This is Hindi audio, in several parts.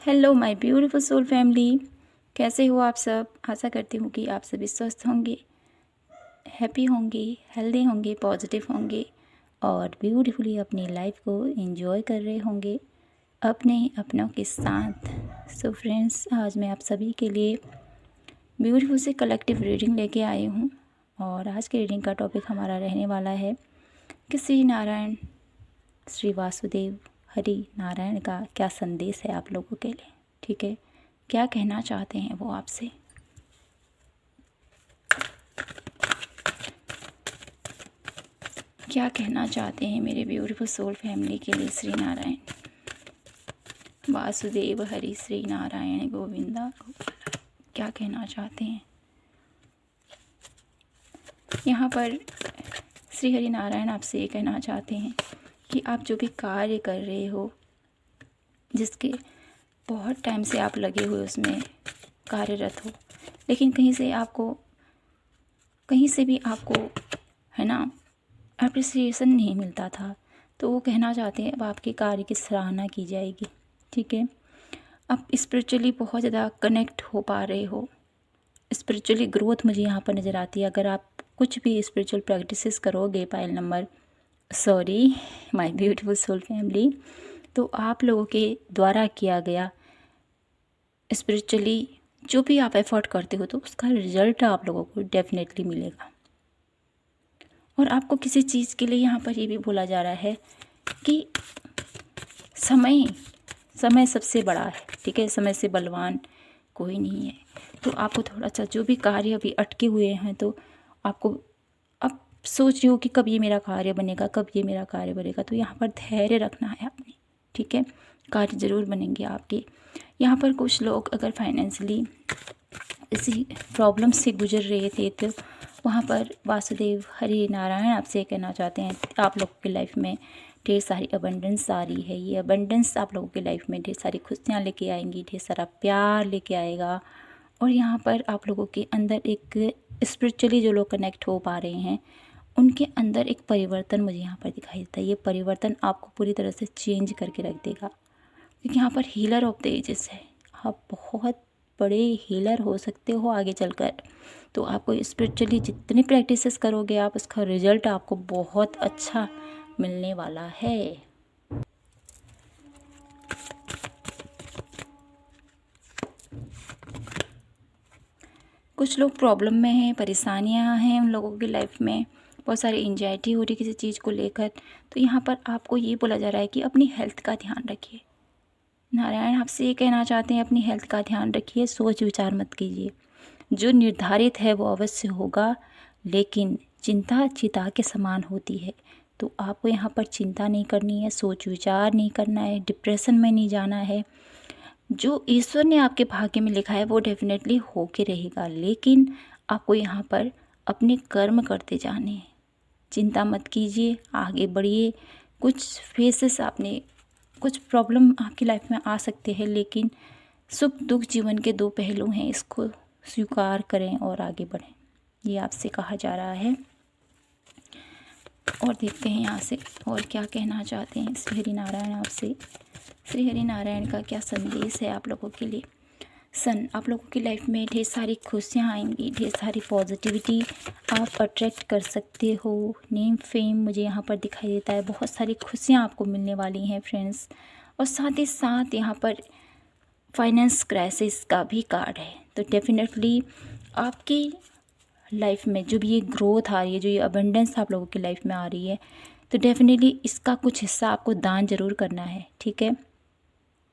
Hello my beautiful soul family, कैसे हो आप सब। आशा करती हूँ कि आप सभी स्वस्थ होंगे, हैप्पी होंगे, हेल्दी होंगे, पॉजिटिव होंगे और ब्यूटीफुली अपनी लाइफ को एंजॉय कर रहे होंगे अपने अपनों के साथ। सो फ्रेंड्स, आज मैं आप सभी के लिए ब्यूटीफुल से कलेक्टिव रीडिंग लेके आई हूँ और आज के रीडिंग का टॉपिक हमारा रहने वाला है कि श्री नारायण, श्री वासुदेव हरि नारायण का क्या संदेश है आप लोगों के लिए। ठीक है, क्या कहना चाहते हैं वो आपसे। क्या कहना चाहते हैं मेरे ब्यूटीफुल सोल फैमिली के लिए श्री नारायण, वासुदेव हरि, श्री नारायण गोविंदा गोपाला, क्या कहना चाहते हैं। यहाँ पर श्री हरि नारायण आपसे ये कहना चाहते हैं कि आप जो भी कार्य कर रहे हो, जिसके बहुत टाइम से आप लगे हुए उसमें कार्यरत हो, लेकिन कहीं से भी आपको है ना अप्रिसिएशन नहीं मिलता था, तो वो कहना चाहते हैं अब आपके कार्य की सराहना की जाएगी। ठीक है, आप स्पिरिचुअली बहुत ज़्यादा कनेक्ट हो पा रहे हो, स्पिरिचुअली ग्रोथ मुझे यहाँ पर नज़र आती है। अगर आप कुछ भी स्पिरिचुअल प्रैक्टिसेस करोगे माय ब्यूटीफुल सोल फैमिली, तो आप लोगों के द्वारा किया गया स्पिरिचुअली जो भी आप एफर्ट करते हो तो उसका रिजल्ट आप लोगों को डेफिनेटली मिलेगा। और आपको किसी चीज़ के लिए यहाँ पर ये भी बोला जा रहा है कि समय सबसे बड़ा है। ठीक है, समय से बलवान कोई नहीं है। तो आपको थोड़ा सा जो भी कार्य अभी अटके हुए हैं, तो आपको अब सोच रही हो कि कब ये मेरा कार्य बनेगा, कब ये मेरा कार्य बनेगा। तो यहाँ पर धैर्य रखना है आपने। ठीक है, कार्य ज़रूर बनेंगे आपके। यहाँ पर कुछ लोग अगर फाइनेंशियली इसी प्रॉब्लम से गुजर रहे थे, तो वहाँ पर वासुदेव हरि नारायण आपसे कहना चाहते हैं आप लोगों की लाइफ में ढेर सारी अबंडेंस आ रही है। ये अबंडेंस आप लोगों की लाइफ में ढेर सारी खुशियाँ लेके आएंगी, ढेर सारा प्यार लेके आएगा। और यहाँ पर आप लोगों के अंदर एक स्पिरिचुअली जो लोग कनेक्ट हो पा रहे हैं, उनके अंदर एक परिवर्तन मुझे यहाँ पर दिखाई देता है। ये परिवर्तन आपको पूरी तरह से चेंज करके रख देगा, क्योंकि यहाँ पर हीलर ऑफ द एजेस है। आप बहुत बड़े हीलर हो सकते हो आगे चलकर। तो आपको स्पिरिचुअली जितनी प्रैक्टिसेस करोगे आप, उसका रिजल्ट आपको बहुत अच्छा मिलने वाला है। कुछ लोग प्रॉब्लम में हैं, परेशानियां हैं उन लोगों की लाइफ में, बहुत सारी एंजाइटी हो रही किसी चीज़ को लेकर। तो यहाँ पर आपको ये बोला जा रहा है कि अपनी हेल्थ का ध्यान रखिए। नारायण आपसे ये कहना चाहते हैं अपनी हेल्थ का ध्यान रखिए, सोच विचार मत कीजिए। जो निर्धारित है वो अवश्य होगा, लेकिन चिंता चिता के समान होती है। तो आपको यहाँ पर चिंता नहीं करनी है, सोच विचार नहीं करना है, डिप्रेशन में नहीं जाना है। जो ईश्वर ने आपके भाग्य में लिखा है वो डेफिनेटली हो के रहेगा, लेकिन आपको यहाँ पर अपने कर्म करते जाने हैं। चिंता मत कीजिए, आगे बढ़िए। कुछ प्रॉब्लम आपकी लाइफ में आ सकते हैं, लेकिन सुख दुख जीवन के दो पहलू हैं, इसको स्वीकार करें और आगे बढ़ें, ये आपसे कहा जा रहा है। और देखते हैं यहाँ से और क्या कहना चाहते हैं श्री हरि नारायण आपसे। श्री हरि नारायण का क्या संदेश है आप लोगों के लिए। आप लोगों की लाइफ में ढेर सारी खुशियाँ आएंगी, ढेर सारी पॉजिटिविटी आप अट्रैक्ट कर सकते हो। नेम फेम मुझे यहाँ पर दिखाई देता है, बहुत सारी खुशियाँ आपको मिलने वाली हैं फ्रेंड्स। और साथ ही साथ यहाँ पर फाइनेंस क्राइसिस का भी कार्ड है। तो डेफिनेटली आपकी लाइफ में जो भी ये ग्रोथ आ रही है, जो ये अबंडेंस आप लोगों की लाइफ में आ रही है, तो डेफिनेटली इसका कुछ हिस्सा आपको दान जरूर करना है। ठीक है,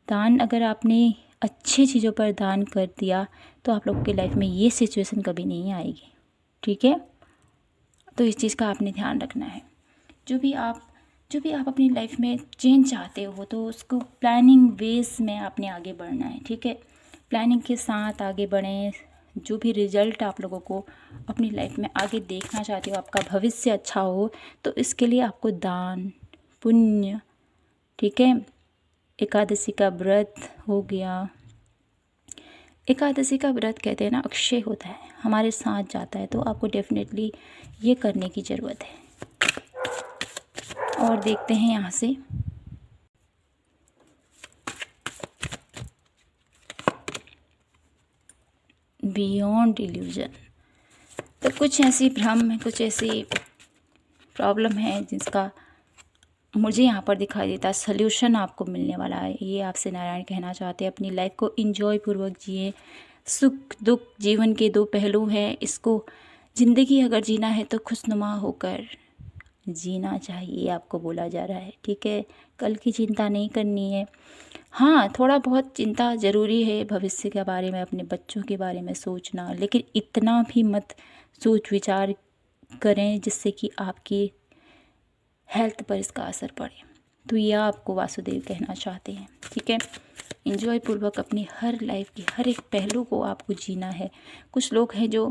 दान अगर आपने अच्छी चीज़ों पर दान कर दिया तो आप लोगों की लाइफ में ये सिचुएशन कभी नहीं आएगी। ठीक है, तो इस चीज़ का आपने ध्यान रखना है। जो भी आप अपनी लाइफ में चेंज चाहते हो, तो उसको प्लानिंग बेस में आपने आगे बढ़ना है। ठीक है, प्लानिंग के साथ आगे बढ़ें। जो भी रिजल्ट आप लोगों को अपनी लाइफ में आगे देखना चाहते हो, आपका भविष्य अच्छा हो, तो इसके लिए आपको दान पुण्य, ठीक है, एकादशी का व्रत हो गया। एकादशी का व्रत कहते हैं ना, अक्षय होता है, हमारे साथ जाता है, तो आपको डेफिनेटली ये करने की ज़रूरत है। और देखते हैं यहाँ से बियॉन्ड इल्यूजन। तो कुछ ऐसी भ्रम है, कुछ ऐसी प्रॉब्लम है जिसका मुझे यहाँ पर दिखाई देता है सल्यूशन आपको मिलने वाला है। ये आपसे नारायण कहना चाहते हैं। अपनी लाइफ को इंजॉय पूर्वक जिए। सुख दुख जीवन के दो पहलू हैं। इसको ज़िंदगी अगर जीना है तो खुशनुमा होकर जीना चाहिए, आपको बोला जा रहा है। ठीक है, कल की चिंता नहीं करनी है। हाँ, थोड़ा बहुत चिंता ज़रूरी है भविष्य के बारे में, अपने बच्चों के बारे में सोचना, लेकिन इतना भी मत सोच विचार करें जिससे कि आपकी हेल्थ पर इसका असर पड़े। तो यह आपको वासुदेव कहना चाहते हैं। ठीक है, इंजॉय पूर्वक अपनी हर लाइफ की हर एक पहलू को आपको जीना है। कुछ लोग हैं जो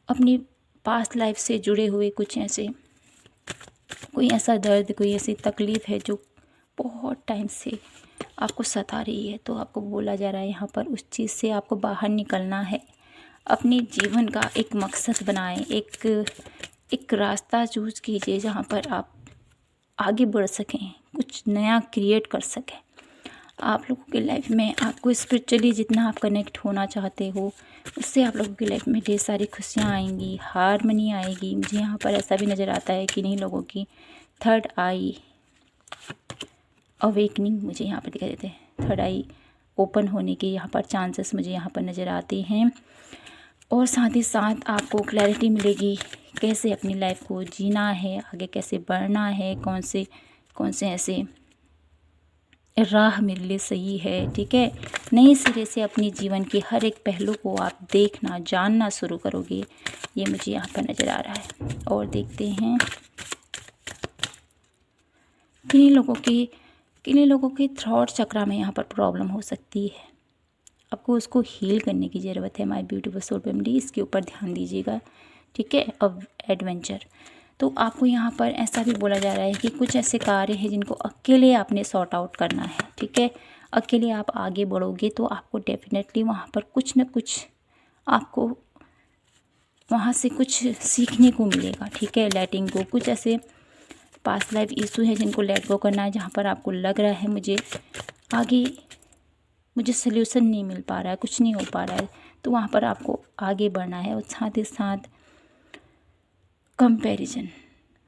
अपनी पास्ट लाइफ से जुड़े हुए कुछ ऐसे कोई ऐसा दर्द, कोई ऐसी तकलीफ़ है जो बहुत टाइम से आपको सता रही है, तो आपको बोला जा रहा है यहाँ पर उस चीज़ से आपको बाहर निकलना है। अपने जीवन का एक मकसद बनाएं, एक रास्ता चूज कीजिए जहाँ पर आप आगे बढ़ सकें, कुछ नया क्रिएट कर सकें। आप लोगों की लाइफ में आपको स्पिरिचुअली जितना आप कनेक्ट होना चाहते हो उससे आप लोगों की लाइफ में ढेर सारी खुशियाँ आएंगी, हारमनी आएगी। मुझे यहाँ पर ऐसा भी नज़र आता है कि इन्हीं लोगों की थर्ड आई अवेकनिंग मुझे यहाँ पर दिखाई देते हैं। थर्ड आई ओपन होने के यहाँ पर चांसेस मुझे यहाँ पर नज़र आते हैं। और साथ ही साथ आपको क्लैरिटी मिलेगी कैसे अपनी लाइफ को जीना है, आगे कैसे बढ़ना है, कौन से ऐसे राह मेरे लिए सही है। ठीक है, नए सिरे से अपनी जीवन के हर एक पहलू को आप देखना जानना शुरू करोगे, ये मुझे यहाँ पर नज़र आ रहा है। और देखते हैं किन्हीं लोगों के थ्रॉट चक्रा में यहाँ पर प्रॉब्लम हो सकती है। आपको उसको हील करने की ज़रूरत है। माय ब्यूटीफुल सोल फैमिली, इसके ऊपर ध्यान दीजिएगा। ठीक है, अब एडवेंचर, तो आपको यहाँ पर ऐसा भी बोला जा रहा है कि कुछ ऐसे कार्य हैं जिनको अकेले आपने सॉर्ट आउट करना है। ठीक है, अकेले आप आगे बढ़ोगे तो आपको डेफिनेटली वहाँ पर कुछ न कुछ आपको वहाँ से कुछ सीखने को मिलेगा। ठीक है, लेटिंग गो, कुछ ऐसे पास्ट लाइफ इशू है जिनको लेट गो करना है, जहाँ पर आपको लग रहा है मुझे सल्यूशन नहीं मिल पा रहा है, कुछ नहीं हो पा रहा है, तो वहाँ पर आपको आगे बढ़ना है। और साथ ही साथ कंपैरिजन,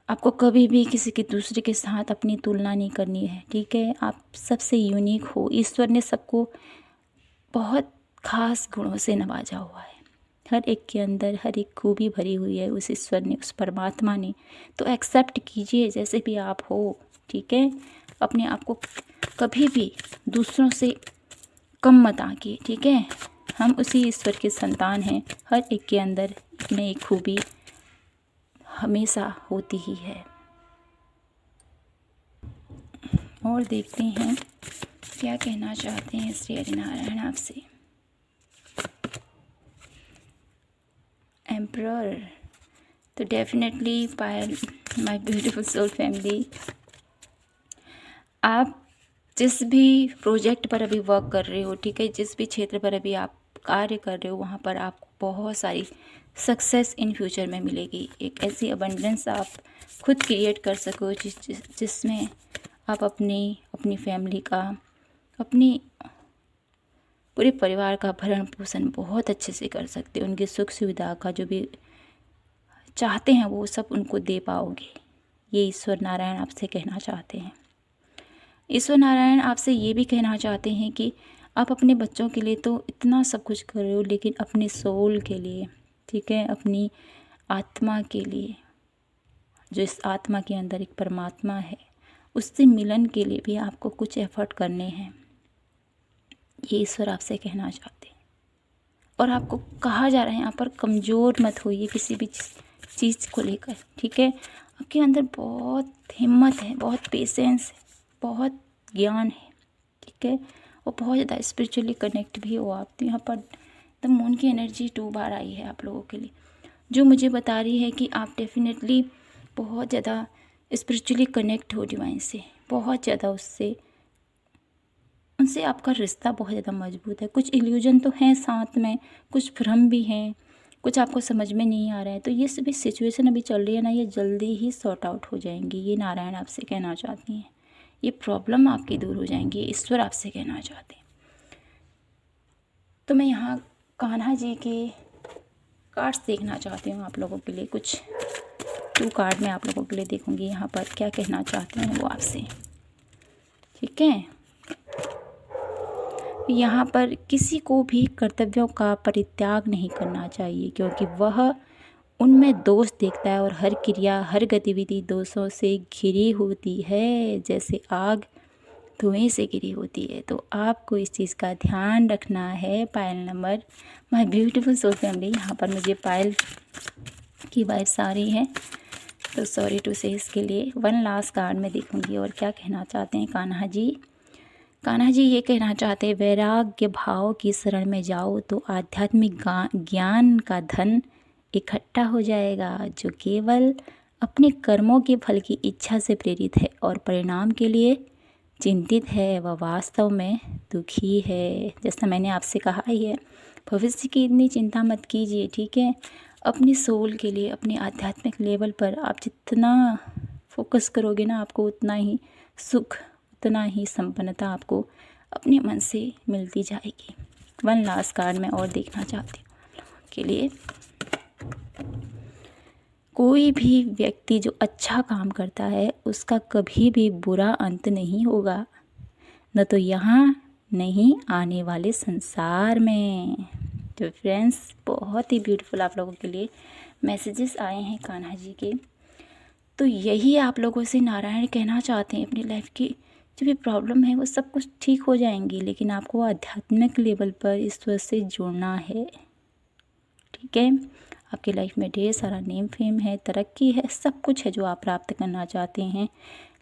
आपको कभी भी किसी के दूसरे के साथ अपनी तुलना नहीं करनी है। ठीक है, आप सबसे यूनिक हो। ईश्वर ने सबको बहुत खास गुणों से नवाजा हुआ है। हर एक के अंदर हर एक खूबी भरी हुई है उस ईश्वर ने, उस परमात्मा ने। तो एक्सेप्ट कीजिए जैसे भी आप हो। ठीक है, अपने आप को कभी भी दूसरों से कम मत आंकिए। ठीक है, हम उसी ईश्वर के संतान हैं। हर एक के अंदर नई खूबी हमेशा होती ही है। और देखते हैं क्या कहना चाहते हैं श्री हरिनारायण आपसे। एम्परर, तो definitely my beautiful soul family, आप जिस भी प्रोजेक्ट पर अभी वर्क कर रहे हो, ठीक है, जिस भी क्षेत्र पर अभी आप कार्य कर रहे हो, वहाँ पर आपको बहुत सारी सक्सेस इन फ्यूचर में मिलेगी। एक ऐसी अबंडेंस आप खुद क्रिएट कर सको जिसमें आप अपनी फैमिली का, अपनी पूरे परिवार का भरण पोषण बहुत अच्छे से कर सकते हो। उनकी सुख सुविधा का जो भी चाहते हैं वो सब उनको दे पाओगे। ये ईश्वर नारायण आपसे कहना चाहते हैं। ईश्वर नारायण आपसे ये भी कहना चाहते हैं कि आप अपने बच्चों के लिए तो इतना सब कुछ कर रहे हो, लेकिन अपने सोल के लिए, ठीक है, अपनी आत्मा के लिए, जो इस आत्मा के अंदर एक परमात्मा है, उससे मिलन के लिए भी आपको कुछ एफर्ट करने हैं। ये ईश्वर आपसे कहना चाहते हैं। और आपको कहा जा रहा है यहाँ पर कमज़ोर मत होइए किसी भी चीज़ को लेकर। ठीक है, आपके अंदर बहुत हिम्मत है, बहुत पेशेंस है, बहुत ज्ञान है। ठीक है, और बहुत ज़्यादा स्पिरिचुअली कनेक्ट भी हो आप। तो यहाँ पर द मून की एनर्जी 2 बार आई है आप लोगों के लिए, जो मुझे बता रही है कि आप डेफिनेटली बहुत ज़्यादा स्पिरिचुअली कनेक्ट हो डिवाइन से, बहुत ज़्यादा उनसे आपका रिश्ता बहुत ज़्यादा मजबूत है। कुछ इल्यूजन तो हैं साथ में, कुछ भ्रम भी हैं, कुछ आपको समझ में नहीं आ रहा है। तो ये सभी सिचुएशन अभी चल रही है ना, ये जल्दी ही सॉर्ट आउट हो जाएंगी। ये नारायण आपसे कहना चाहती हैं। ये प्रॉब्लम आपकी दूर हो जाएंगी, ईश्वर आपसे कहना चाहते हैं। तो मैं यहाँ कान्हा जी के कार्ड्स देखना चाहती हूँ आप लोगों के लिए। कुछ 2 कार्ड मैं आप लोगों के लिए देखूँगी यहाँ पर, क्या कहना चाहते हैं वो आपसे। ठीक है, यहाँ पर किसी को भी कर्तव्यों का परित्याग नहीं करना चाहिए, क्योंकि वह उनमें दोष देखता है और हर क्रिया, हर गतिविधि दोषों से घिरी होती है, जैसे आग धुएं से घिरी होती है। तो आपको इस चीज़ का ध्यान रखना है। पायल number, my beautiful soul family, यहाँ पर मुझे पायल की वाइब्स आ रही है, तो सॉरी टू से इसके लिए 1 लास्ट कार्ड में देखूंगी और क्या कहना चाहते हैं कान्हा जी। कान्हा जी ये कहना चाहते हैं, वैराग्य भाव की शरण में जाओ तो आध्यात्मिक ज्ञान का धन इकट्ठा हो जाएगा। जो केवल अपने कर्मों के फल की इच्छा से प्रेरित है और परिणाम के लिए चिंतित है, वह वास्तव में दुखी है। जैसा मैंने आपसे कहा ही है, भविष्य की इतनी चिंता मत कीजिए। ठीक है, अपनी सोल के लिए, अपने आध्यात्मिक लेवल पर आप जितना फोकस करोगे ना, आपको उतना ही सुख, उतना ही संपन्नता आपको अपने मन से मिलती जाएगी। 1 लास्ट कार्ड मैं और देखना चाहती हूँ आप लोगों के लिए। कोई भी व्यक्ति जो अच्छा काम करता है उसका कभी भी बुरा अंत नहीं होगा, न तो यहाँ नहीं आने वाले संसार में। तो फ्रेंड्स, बहुत ही ब्यूटीफुल आप लोगों के लिए मैसेजेस आए हैं कान्हा जी के। तो यही आप लोगों से नारायण कहना चाहते हैं, अपनी लाइफ की जो भी प्रॉब्लम है वो सब कुछ ठीक हो जाएंगी, लेकिन आपको आध्यात्मिक लेवल पर ईश्वर से जुड़ना है। ठीक है, आपकी लाइफ में ढेर सारा नेम फेम है, तरक्की है, सब कुछ है जो आप प्राप्त करना चाहते हैं,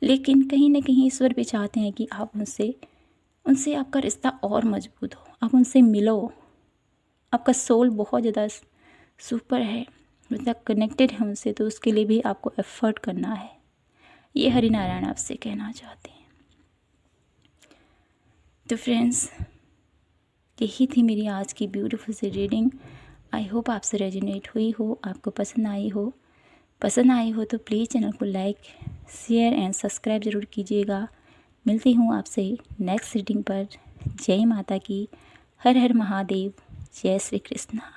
लेकिन कहीं ना कहीं ईश्वर भी चाहते हैं कि आप उनसे आपका रिश्ता और मजबूत हो, आप उनसे मिलो। आपका सोल बहुत ज़्यादा सुपर है, मतलब कनेक्टेड है उनसे, तो उसके लिए भी आपको एफर्ट करना है। ये हरिनारायण आपसे कहना चाहते हैं। तो फ्रेंड्स, यही थी मेरी आज की ब्यूटीफुल सी रीडिंग। आई होप आपसे रेजोनेट हुई हो, आपको पसंद आई हो तो प्लीज़ चैनल को लाइक, शेयर एंड सब्सक्राइब ज़रूर कीजिएगा। मिलती हूँ आपसे नेक्स्ट रीडिंग पर। जय माता की, हर हर महादेव, जय श्री कृष्णा।